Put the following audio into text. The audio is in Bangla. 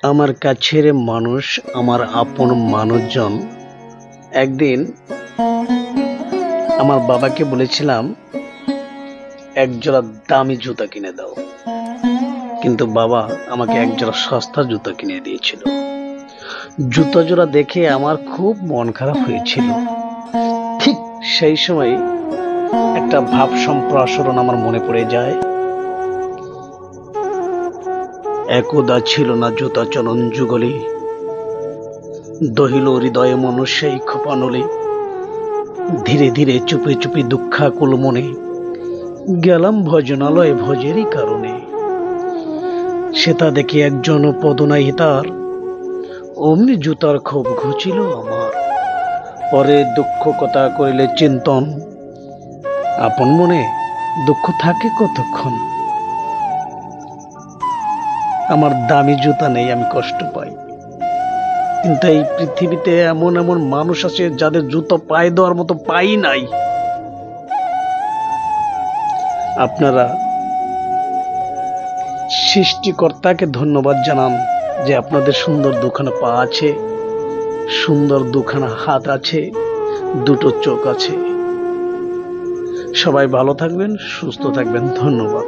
আমার কাছের মানুষ, আমার আপন মানুষজন। একদিন আমার বাবাকে বলেছিলাম একজোড়া দামি জুতা কিনে দাও, কিন্তু বাবা আমাকে একজোড়া সস্তা জুতা কিনে দিয়েছিল। জুতা জোড়া দেখে আমার খুব মন খারাপ হয়েছিল। ঠিক সেই সময় একটা ভাব সম্প্রসারণ আমার মনে পড়ে যায়। একদা ছিল না জুতা চলন যুগলে, দহিল হৃদয়ে মনুষ্য সেই খোপানলে। ধীরে ধীরে চুপে চুপে দুঃখাকুল মনে গেলাম ভজনালয়ে ভজেরই কারণে। সেটা দেখে একজন পদনাই তার, অমনি জুতার ক্ষোভ ঘুচিল আমার। পরে দুঃখ কথা করিলে চিন্তন, আপন মনে দুঃখ থাকে কতক্ষণ। আমার দামি জুতা নেই, আমি কষ্ট পাই, কিন্তু এই পৃথিবীতে এমন এমন মানুষ আছে যাদের জুতো পায়ে দেওয়ার মতো পাই নাই। আপনারা সৃষ্টিকর্তাকে ধন্যবাদ জানান যে আপনাদের সুন্দর দুখানা পা আছে, সুন্দর দুখানা হাত আছে, দুটো চোখ আছে। সবাই ভালো থাকবেন, সুস্থ থাকবেন। ধন্যবাদ।